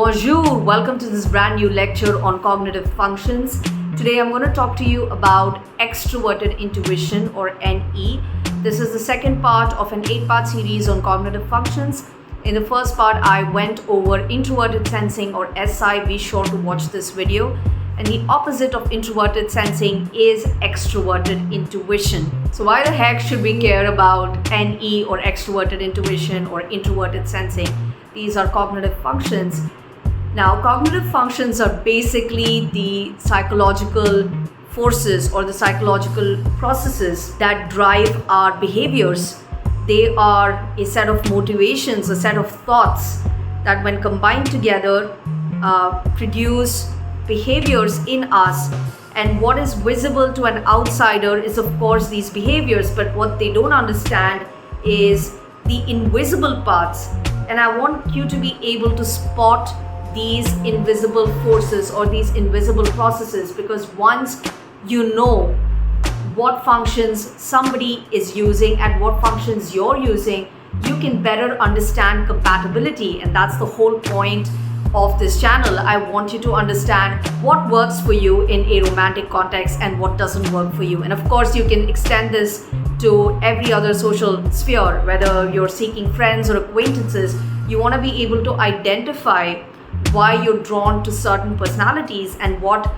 Bonjour, welcome to this brand new lecture on cognitive functions. Today I'm going to talk to you about extroverted intuition or NE. This is the second part of an 8-part series on cognitive functions. In the first part, I went over introverted sensing or SI. Be sure to watch this video. And the opposite of introverted sensing is extroverted intuition. So why the heck should we care about NE or extroverted intuition or introverted sensing? These are cognitive functions. Now, cognitive functions are basically the psychological forces or the psychological processes that drive our behaviors. They are a set of motivations, a set of thoughts that when combined together produce behaviors in us. And what is visible to an outsider is of course these behaviors, but what they don't understand is the invisible parts. And I want you to be able to spot these invisible forces or these invisible processes, because once you know what functions somebody is using and what functions you're using, you can better understand compatibility. And that's the whole point of this channel. I want you to understand what works for you in a romantic context and what doesn't work for you. And of course, you can extend this to every other social sphere, whether you're seeking friends or acquaintances. You want to be able to identify why you're drawn to certain personalities and what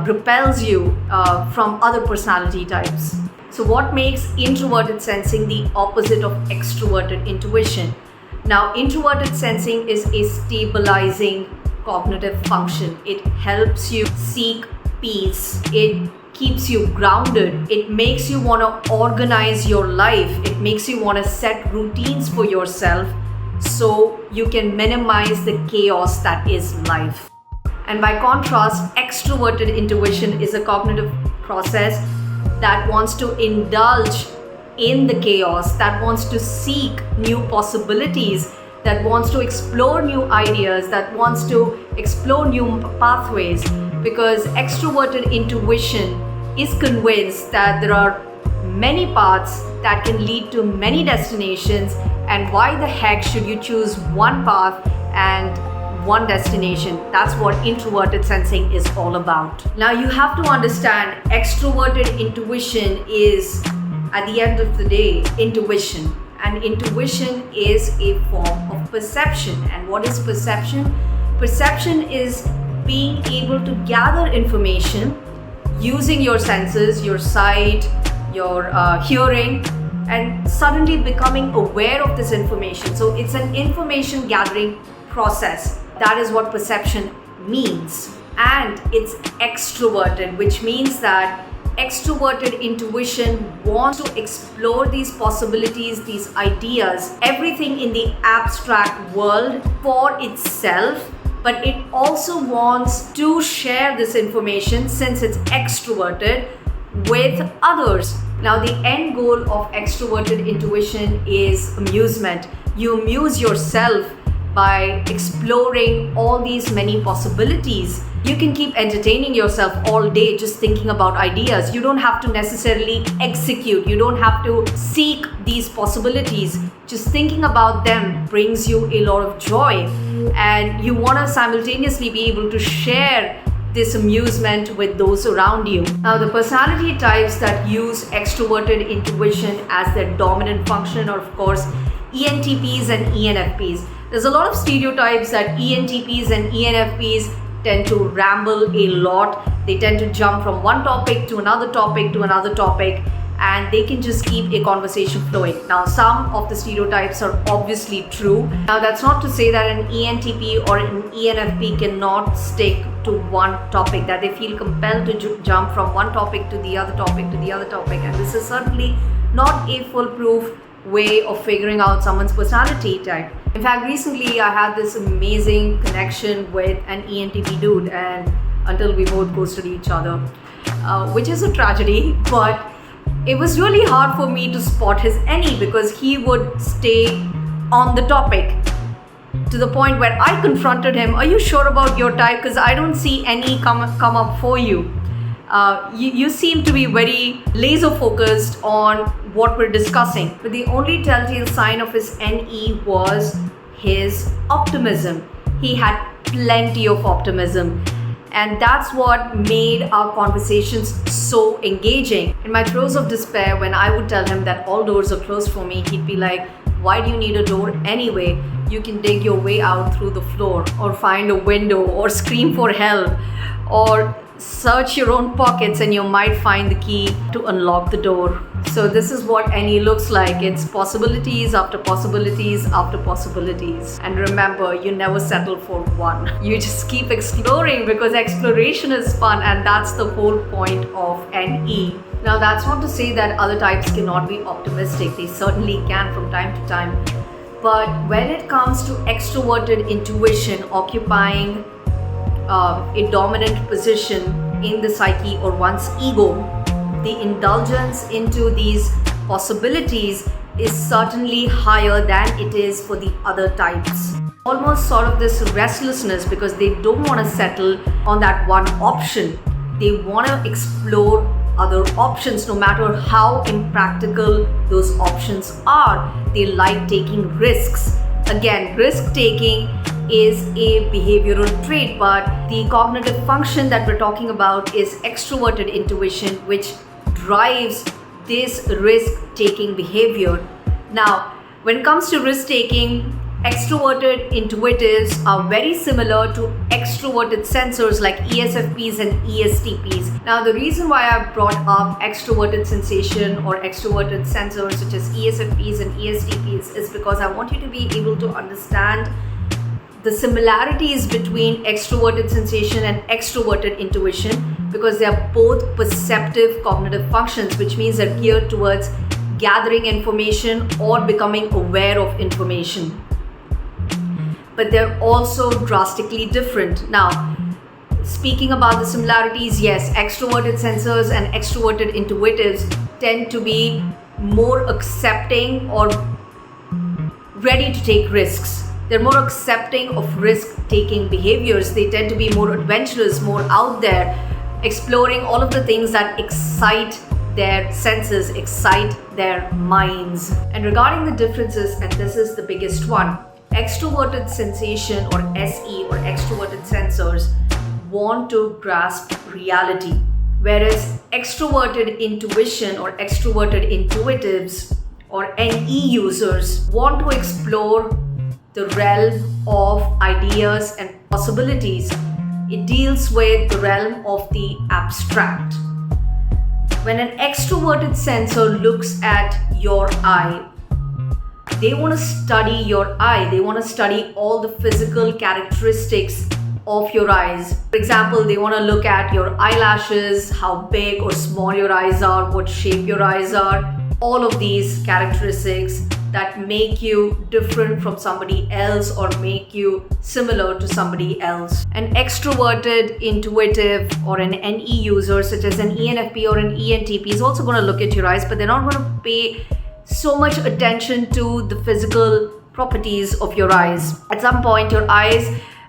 repels you from other personality types. So what makes introverted sensing the opposite of extroverted intuition? Now, introverted sensing is a stabilizing cognitive function. It helps you seek peace. It keeps you grounded. It makes you want to organize your life. It makes you want to set routines for yourself so you can minimize the chaos that is life. And by contrast, extroverted intuition is a cognitive process that wants to indulge in the chaos, that wants to seek new possibilities, that wants to explore new ideas, that wants to explore new pathways, because extroverted intuition is convinced that there are many paths that can lead to many destinations, and why the heck should you choose one path and one destination? That's what introverted sensing is all about. Now you have to understand, extroverted intuition is, at the end of the day, intuition. And intuition is a form of perception. And what is perception? Perception is being able to gather information using your senses, your sight, your hearing, and suddenly becoming aware of this information. So it's an information gathering process. That is what perception means. And it's extroverted, which means that extroverted intuition wants to explore these possibilities, these ideas, everything in the abstract world for itself, but it also wants to share this information, since it's extroverted, with others. Now, the end goal of extroverted intuition is amusement. You amuse yourself by exploring all these many possibilities. You can keep entertaining yourself all day just thinking about ideas. You don't have to necessarily execute. You don't have to seek these possibilities. Just thinking about them brings you a lot of joy. And you want to simultaneously be able to share this amusement with those around you. Now, the personality types that use extroverted intuition as their dominant function are, of course, ENTPs and ENFPs. There's a lot of stereotypes that ENTPs and ENFPs tend to ramble a lot. They tend to jump from one topic to another topic to another topic, and they can just keep a conversation flowing. Now, some of the stereotypes are obviously true. Now, that's not to say that an ENTP or an ENFP cannot stick to one topic, that they feel compelled to jump from one topic to the other topic to the other topic. And this is certainly not a foolproof way of figuring out someone's personality type. In fact, recently I had this amazing connection with an ENTP dude, and until we both ghosted each other, which is a tragedy, but it was really hard for me to spot his NE, because he would stay on the topic to the point where I confronted him, are you sure about your type? Because I don't see NE come up for you. You seem to be very laser focused on what we're discussing. But the only telltale sign of his NE was his optimism. He had plenty of optimism. And that's what made our conversations so engaging. In my throes of despair, when I would tell him that all doors are closed for me, he'd be like, "Why do you need a door anyway? You can dig your way out through the floor, or find a window, or scream for help, or search your own pockets and you might find the key to unlock the door." So this is what NE looks like. It's possibilities after possibilities after possibilities. And remember, you never settle for one. You just keep exploring, because exploration is fun, and that's the whole point of NE. Now, that's not to say that other types cannot be optimistic. They certainly can from time to time. But when it comes to extroverted intuition occupying a dominant position in the psyche or one's ego, the indulgence into these possibilities is certainly higher than it is for the other types. Almost sort of this restlessness, because they don't want to settle on that one option. They want to explore other options, no matter how impractical those options are. They like taking risks. Again, risk taking is a behavioral trait, but the cognitive function that we're talking about is extroverted intuition, which drives this risk-taking behavior. Now, when it comes to risk-taking, extroverted intuitives are very similar to extroverted sensors like ESFPs and ESTPs. Now, the reason why I brought up extroverted sensation or extroverted sensors such as ESFPs and ESTPs is because I want you to be able to understand the similarities between extroverted sensation and extroverted intuition, because they are both perceptive cognitive functions, which means they're geared towards gathering information or becoming aware of information. But they're also drastically different. Now, speaking about the similarities, yes, extroverted sensors and extroverted intuitives tend to be more accepting or ready to take risks. They're more accepting of risk-taking behaviors. They tend to be more adventurous, more out there, exploring all of the things that excite their senses, excite their minds. And regarding the differences, and this is the biggest one, extroverted sensation or SE or extroverted sensors want to grasp reality, whereas extroverted intuition or extroverted intuitives or NE users want to explore the realm of ideas and possibilities. It deals with the realm of the abstract. When an extroverted sensor looks at your eye, they want to study your eye. They want to study all the physical characteristics of your eyes. For example, they want to look at your eyelashes, how big or small your eyes are, what shape your eyes are, all of these characteristics that make you different from somebody else or make you similar to somebody else. An extroverted intuitive or an NE user such as an ENFP or an ENTP is also going to look at your eyes, but they're not going to pay so much attention to the physical properties of your eyes. At some point, your eyes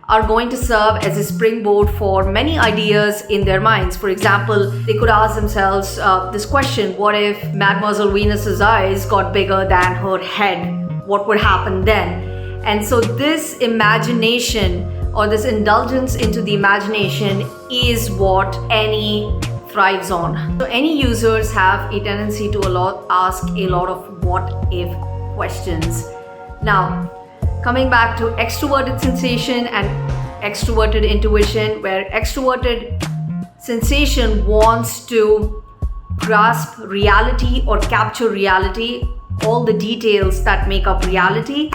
are going to serve as a springboard for many ideas in their minds. For example, they could ask themselves this question: what if Mademoiselle Venus's eyes got bigger than her head? What would happen then? And so this imagination or this indulgence into the imagination is what NE thrives on. So NE users have a tendency to ask a lot of what if questions. Now, coming back to extroverted sensation and extroverted intuition, where extroverted sensation wants to grasp reality or capture reality, all the details that make up reality.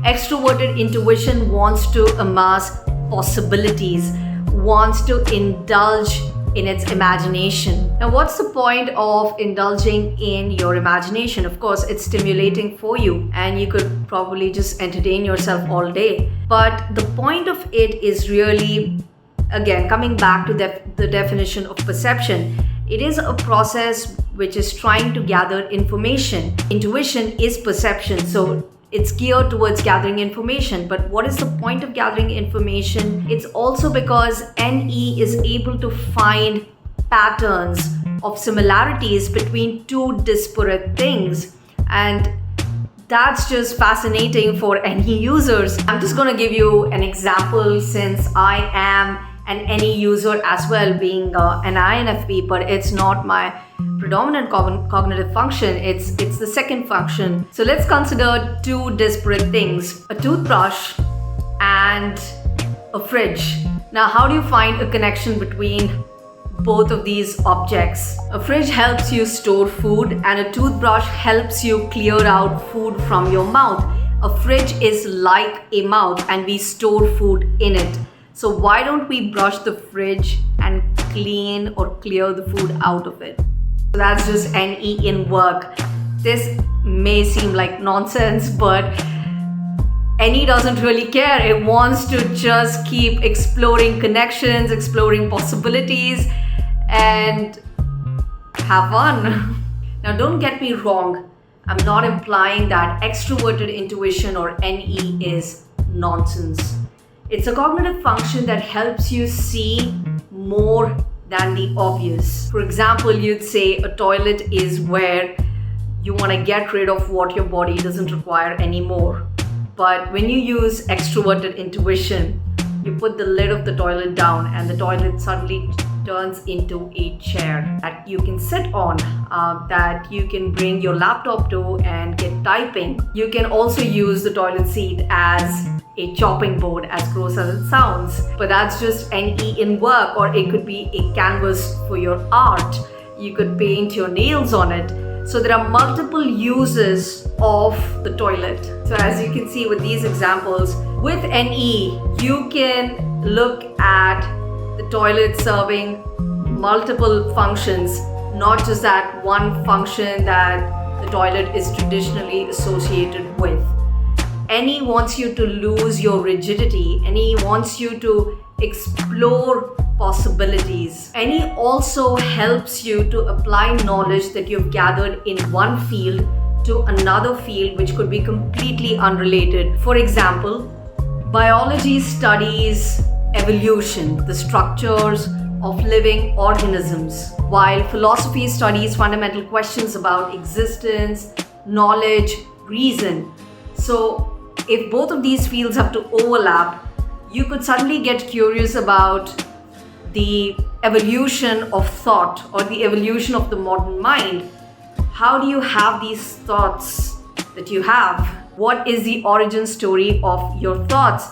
Extroverted intuition wants to amass possibilities, wants to indulge in its imagination. Now, what's the point of indulging in your imagination? Of course, it's stimulating for you and you could probably just entertain yourself all day. But the point of it is really, again, coming back to the definition of perception, it is a process which is trying to gather information. Intuition is perception, so it's geared towards gathering information. But what is the point of gathering information? It's also because NE is able to find patterns of similarities between two disparate things. And that's just fascinating for any users. I'm just going to give you an example since I am an any user as well, being an INFP, but it's not my predominant cognitive function. It's the second function. So let's consider two disparate things: a toothbrush and a fridge. Now, how do you find a connection between both of these objects? A fridge helps you store food and a toothbrush helps you clear out food from your mouth. A fridge is like a mouth and we store food in it. So why don't we brush the fridge and clean or clear the food out of it? So that's just NE in work. This may seem like nonsense, but NE doesn't really care. It wants to just keep exploring connections, exploring possibilities, and have fun. Now, don't get me wrong. I'm not implying that extroverted intuition or NE is nonsense. It's a cognitive function that helps you see more than the obvious. For example, you'd say a toilet is where you want to get rid of what your body doesn't require anymore. But when you use extroverted intuition, you put the lid of the toilet down and the toilet suddenly turns into a chair that you can sit on, that you can bring your laptop to and get typing. You can also use the toilet seat as a chopping board, as gross as it sounds. But that's just NE in work, or it could be a canvas for your art. You could paint your nails on it. So there are multiple uses of the toilet. So as you can see with these examples, with NE, you can look at the toilet serving multiple functions, not just that one function that the toilet is traditionally associated with. NE wants you to lose your rigidity. NE wants you to explore possibilities. NE also helps you to apply knowledge that you've gathered in one field to another field which could be completely unrelated. For example, biology studies evolution, the structures of living organisms, while philosophy studies fundamental questions about existence, knowledge, reason. So if both of these fields have to overlap, you could suddenly get curious about the evolution of thought or the evolution of the modern mind. How do you have these thoughts that you have? What is the origin story of your thoughts?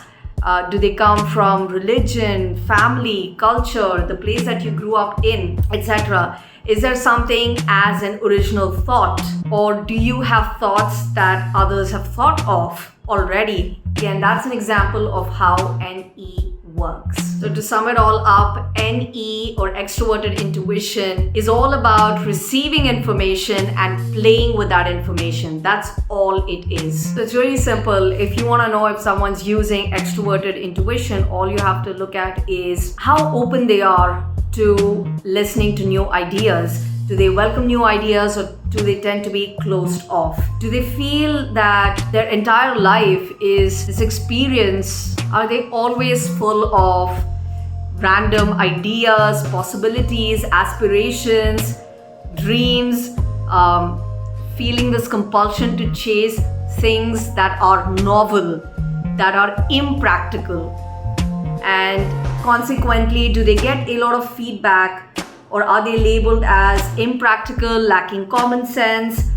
Do they come from religion, family, culture, the place that you grew up in, etc.? Is there something as an original thought, or do you have thoughts that others have thought of already? Again, that's an example of how NE works. So to sum it all up, NE or extroverted intuition is all about receiving information and playing with that information. That's all it is. So it's really simple. If you want to know if someone's using extroverted intuition, all you have to look at is how open they are to listening to new ideas. Do they welcome new ideas, or do they tend to be closed off? Do they feel that their entire life is this experience? Are they always full of random ideas, possibilities, aspirations, dreams, feeling this compulsion to chase things that are novel, that are impractical? And consequently, do they get a lot of feedback, or are they labeled as impractical, lacking common sense,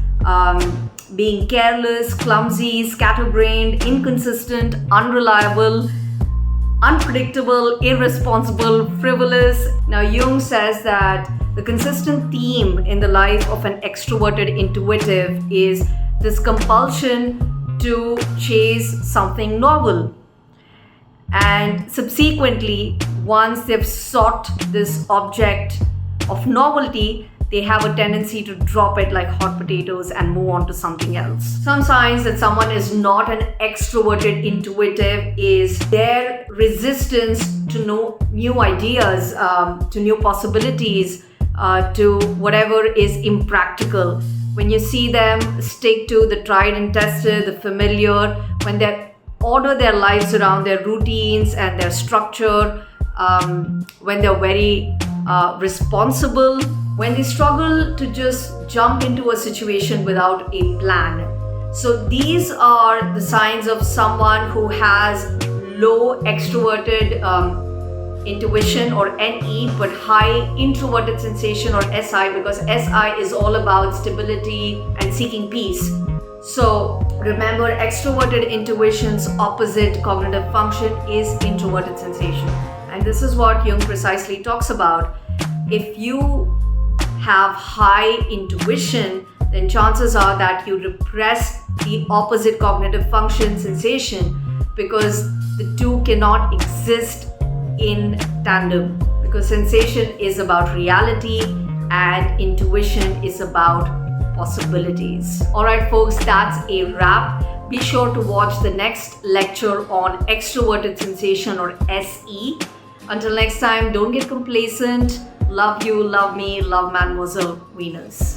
being careless, clumsy, scatterbrained, inconsistent, unreliable, unpredictable, irresponsible, frivolous? Now, Jung says that the consistent theme in the life of an extroverted intuitive is this compulsion to chase something novel. And subsequently, once they've sought this object of novelty, they have a tendency to drop it like hot potatoes and move on to something else. Some signs that someone is not an extroverted intuitive is their resistance to new ideas, to new possibilities, to whatever is impractical. When you see them stick to the tried and tested, the familiar, when they order their lives around their routines and their structure, when they're very responsible, when they struggle to just jump into a situation without a plan. So these are the signs of someone who has low extroverted intuition or NE, but high introverted sensation or SI, because SI is all about stability and seeking peace. So remember, extroverted intuition's opposite cognitive function is introverted sensation. And this is what Jung precisely talks about. If you have high intuition, then chances are that you repress the opposite cognitive function sensation, because the two cannot exist in tandem, because sensation is about reality and intuition is about possibilities. Alright folks, that's a wrap. Be sure to watch the next lecture on extroverted sensation or SE. Until next time, don't get complacent. Love you, love me, love Mademoiselle Venus.